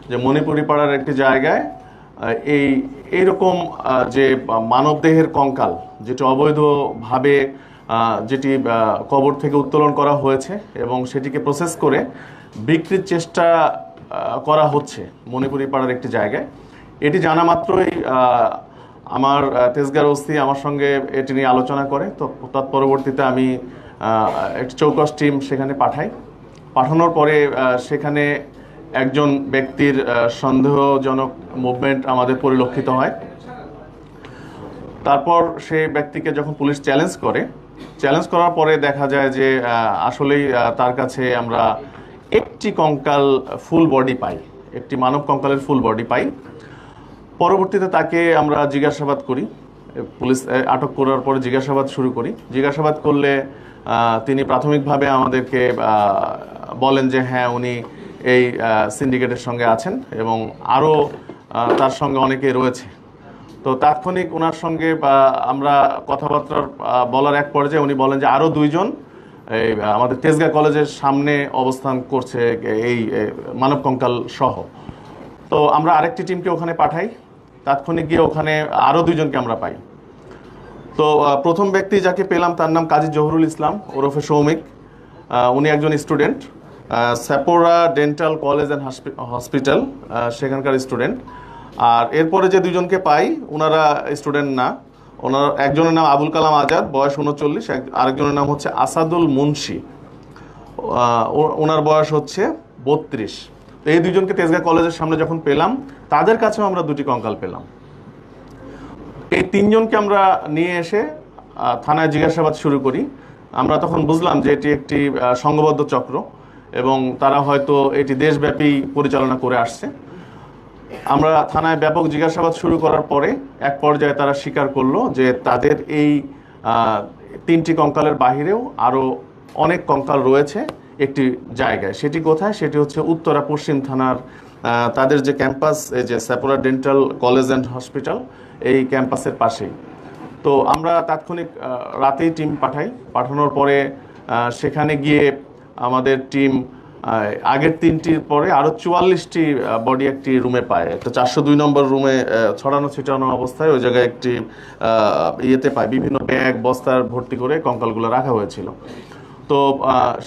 যে মণিপুরি পাড়ার একটি জায়গায় এইরকম যে মানবদেহের কঙ্কাল যেটি অবৈধভাবে যেটি কবর থেকে উত্তোলন করা হয়েছে এবং সেটিকে প্রসেস করে বিক্রির চেষ্টা করা হচ্ছে মণিপুরি পাড়ার একটি জায়গায়। এটি জানা মাত্রই আমার তেজগাঁর ওসি আমার সঙ্গে এটি নিয়ে আলোচনা করে। তো তৎপরবর্তীতে আমি একটি চৌকস টিম সেখানে পাঠানোর পরে সেখানে একজন ব্যক্তির সন্দেহজনক মুভমেন্ট আমাদের পরিলক্ষিত হয়। তারপর সেই ব্যক্তিকে যখন পুলিশ চ্যালেঞ্জ করার পরে দেখা যায় যে আসলেই তার কাছে আমরা একটি কঙ্কাল ফুল বডি পাই, একটি মানব কঙ্কালের ফুল বডি পাই। পরবর্তীতে তাকে আমরা জিজ্ঞাসাবাদ করি, পুলিশ আটক করার পরে জিজ্ঞাসাবাদ শুরু করি। জিজ্ঞাসাবাদ করলে তিনি প্রাথমিকভাবে আমাদেরকে বলেন যে হ্যাঁ উনি এই সিন্ডিকেটের সঙ্গে আছেন এবং আরও তার সঙ্গে অনেকে রয়েছে। তো তাৎক্ষণিক ওনার সঙ্গে আমরা কথাবার্তা বলার এক পর্যায়ে উনি বলেন যে আরও দুইজন এই আমাদের তেজগাঁ কলেজের সামনে অবস্থান করছে এই মানব কঙ্কাল সহ। তো আমরা আরেকটি টিমকে ওখানে পাঠাই, তাৎক্ষণিক গিয়ে ওখানে আরও দুইজনকে আমরা পাই। তো প্রথম ব্যক্তি যাকে পেলাম তার নাম কাজী জহুরুল ইসলাম ওরফে সৌমিক। উনি একজন student, Sapora dental college and hospital সেখানকার স্টুডেন্ট। আর এরপরে যে দুজনকে পাই ওনারা স্টুডেন্ট না, ওনার একজনের নাম আবুল কালাম আজাদ, বয়স 39, আরেকজনের নাম হচ্ছে আসাদুল মুন্সি, ওনার বয়স হচ্ছে 32। তো এই দুজনকে তেজগাঁ কলেজের সামনে যখন পেলাম তাদের কাছেও আমরা দুটি কঙ্কাল পেলাম। এই তিনজনকে আমরা নিয়ে এসে থানায় জিজ্ঞাসাবাদ শুরু করি। আমরা তখন বুঝলাম যে এটি একটি সংঘবদ্ধ চক্র এবং তারা হয়তো এটি দেশব্যাপী পরিচালনা করে আসছে। আমরা থানায় ব্যাপক জিজ্ঞাসাবাদ শুরু করার পরে এক পর্যায়ে তারা স্বীকার করলো যে তাদের এই তিনটি কঙ্কালের বাহিরেও আরও অনেক কঙ্কাল রয়েছে একটি জায়গায়। সেটি কোথায়? সেটি হচ্ছে উত্তরা পশ্চিম থানার তাদের যে ক্যাম্পাস, এই যে স্যাপোরা ডেন্টাল কলেজ অ্যান্ড হসপিটাল, এই ক্যাম্পাসের পাশেই। তো আমরা তাৎক্ষণিক রাতেই টিম পাঠানোর পরে সেখানে গিয়ে আমাদের টিম আগের তিনটির পরে আরও 44টি বডি একটি রুমে পায়। একটা 402 নম্বর রুমে ছড়ানো ছিটানো অবস্থায় ওই জায়গায় একটি ইয়েতে পায়, বিভিন্ন ব্যাগ বস্তার ভর্তি করে কঙ্কালগুলো রাখা হয়েছিল। তো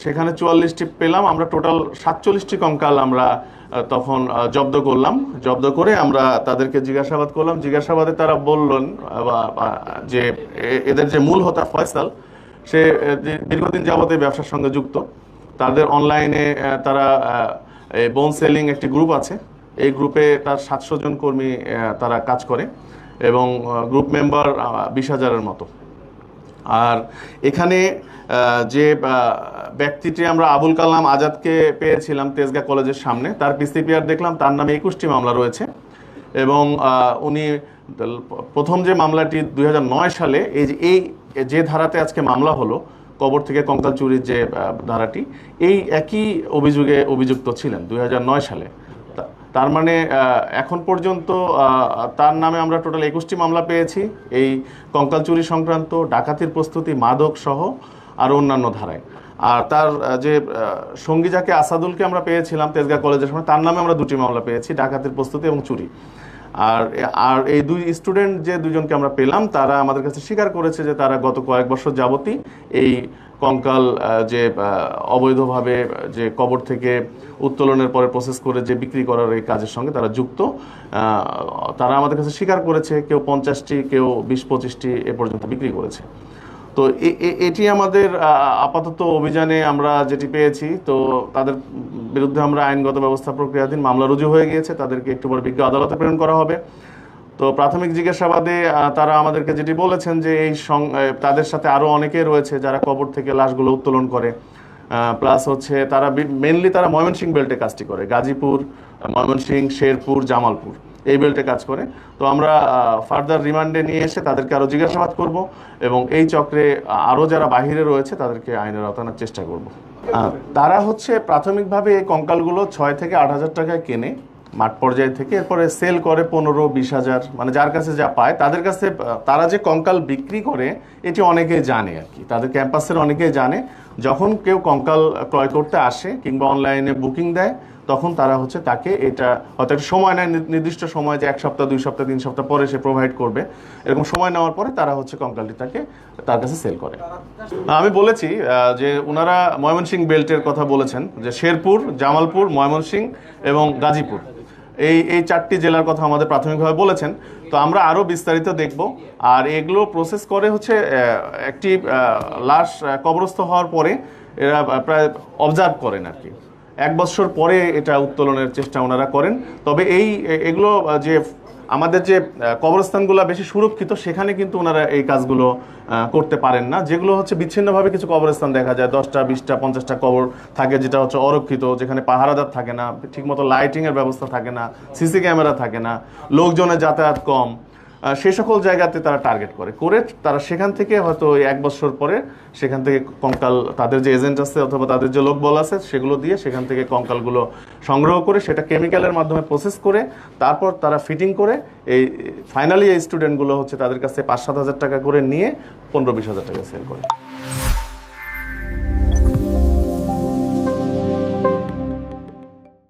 সেখানে 44টি পেলাম। আমরা টোটাল 47টি কঙ্কাল আমরা তখন জব্দ করে আমরা তাদেরকে জিজ্ঞাসাবাদ করলাম। জিজ্ঞাসাবাদে তারা বললেন যে এদের যে মূল হোতা ফয়সাল, সে দীর্ঘদিন যাবত এই ব্যবসার সঙ্গে যুক্ত। তাদের অনলাইনে তারা বোন সেলিং একটি গ্রুপ আছে, এই গ্রুপে তার 700 জন কর্মী তারা কাজ করে এবং গ্রুপ মেম্বার 20,000-এর মতো। আর এখানে যে ব্যক্তিটি আমরা আবুল কালাম আজাদকে পেয়েছিলাম তেজগাঁ কলেজের সামনে, তার পিসিপিআর দেখলাম তার নামে 21টি মামলা রয়েছে এবং উনি প্রথম যে মামলাটি 2009 সালে এই যে ধারাতে আজকে মামলা হলো, কবর থেকে কঙ্কাল চুরির যে ধারাটি, এই একই অভিযোগে অভিযুক্ত ছিলেন 2009 সালে। তার মানে এখন পর্যন্ত তার নামে আমরা টোটাল 21টি মামলা পেয়েছি এই কঙ্কাল চুরি সংক্রান্ত, ডাকাতির প্রস্তুতি, মাদক সহ আর অন্যান্য ধারায়। আর তার যে সঙ্গী যাকে আসাদুলকে আমরা পেয়েছিলাম তেজগাঁ কলেজের সামনে, তার নামে আমরা 2টি মামলা পেয়েছি, ডাকাতির প্রস্তুতি এবং চুরি। আর এই দুই স্টুডেন্ট যে দুজনকে আমরা পেলাম তারা আমাদের কাছে স্বীকার করেছে যে তারা গত কয়েক বছর যাবতই এই কঙ্কাল যে অবৈধভাবে যে কবর থেকে উত্তোলনের পরে প্রসেস করে যে বিক্রি করার এই কাজের সঙ্গে তারা যুক্ত। তারা আমাদের কাছে স্বীকার করেছে, কেউ 50টি, কেউ 20-25টি এ পর্যন্ত বিক্রি করেছে। তো এটি আমাদের আপাতত অভিযানে আমরা যেটি পেয়েছি। তো তাদের বিরুদ্ধে আমরা আইনগত ব্যবস্থা প্রক্রিয়াধীন, মামলা রুজু হয়ে গিয়েছে, তাদেরকে একটু পরে বিজ্ঞ আদালতে প্রেরণ করা হবে। তো প্রাথমিক জিজ্ঞাসাবাদে তারা আমাদেরকে যেটি বলেছেন যে তাদের সাথে আরও অনেকে রয়েছে যারা কবর থেকে লাশগুলো উত্তোলন করে, প্লাস হচ্ছে তারা মেনলি তারা ময়মনসিংহ বেল্টে কাজটি করে, গাজীপুর, ময়মনসিংহ, শেরপুর, জামালপুর এই বেল্টে কাজ করে। তো আমরা ফার্দার রিমান্ডে নিয়ে এসে তাদেরকে আরও জিজ্ঞাসাবাদ করব এবং এই চক্রে আরও যারা বাহিরে রয়েছে তাদেরকে আইনের আওতায় আনার চেষ্টা করব। তারা হচ্ছে প্রাথমিকভাবে এই কঙ্কালগুলো 6 থেকে 8,000 টাকায় কেনে মাঠ পর্যায় থেকে, এরপরে সেল করে 15-20,000, মানে যার কাছে যা পায় তাদের কাছে। তারা যে কঙ্কাল বিক্রি করে এটি অনেকেই জানে আর কি, তাদের ক্যাম্পাসের অনেকেই জানে। যখন কেউ কঙ্কাল ক্রয় করতে আসে কিংবা অনলাইনে বুকিং দেয় তখন তারা হচ্ছে তাকে এটা হয়তো একটা সময় নেয়, নির্দিষ্ট সময়, যে 1 সপ্তাহ 2 সপ্তাহ 3 সপ্তাহ পরে সে প্রোভাইড করবে। এরকম সময় নেওয়ার পরে তারা হচ্ছে কঙ্কালটি তার কাছে সেল করে। আমি বলেছি যে ওনারা ময়মনসিংহ বেল্টের কথা বলেছেন, যে শেরপুর, জামালপুর, ময়মনসিংহ এবং গাজীপুর, এই 4টি জেলার কথা আমাদের প্রাথমিকভাবে বলেছেন। তো আমরা আরও বিস্তারিত দেখব। আর এগুলো প্রসেস করে হচ্ছে একটি লাশ কবরস্থ হওয়ার পরে এরা প্রায় অবজার্ভ করেন আর কি, 1 বছর পরে এটা উত্তোলনের চেষ্টা ওনারা করেন। তবে এগুলো যে আমাদের যে কবরস্থানগুলো বেশি সুরক্ষিত, সেখানে কিন্তু ওনারা এই কাজগুলো করতে পারেন না। যেগুলো হচ্ছে বিচ্ছিন্নভাবে কিছু কবরস্থান দেখা যায়, 10টা 20টা 50টা কবর থাকে, যেটা হচ্ছে অরক্ষিত, যেখানে পাহারাদার থাকে না, ঠিকমতো লাইটিংয়ের ব্যবস্থা থাকে না, সিসি ক্যামেরা থাকে না, লোকজনের যাতায়াত কম, সে সকল জায়গাতে তারা টার্গেট করে তারা সেখান থেকে হয়তো 1 বছর পরে সেখান থেকে কঙ্কাল, তাদের যে এজেন্ট আছে অথবা তাদের যে লোকবল আছে সেগুলো দিয়ে সেখান থেকে কঙ্কালগুলো সংগ্রহ করে সেটা কেমিক্যালের মাধ্যমে প্রসেস করে তারপর তারা ফিটিং করে ফাইনালি এই স্টুডেন্টগুলো হচ্ছে তাদের কাছে 5-7 হাজার টাকা করে নিয়ে 15-20 হাজার টাকা সেল করে।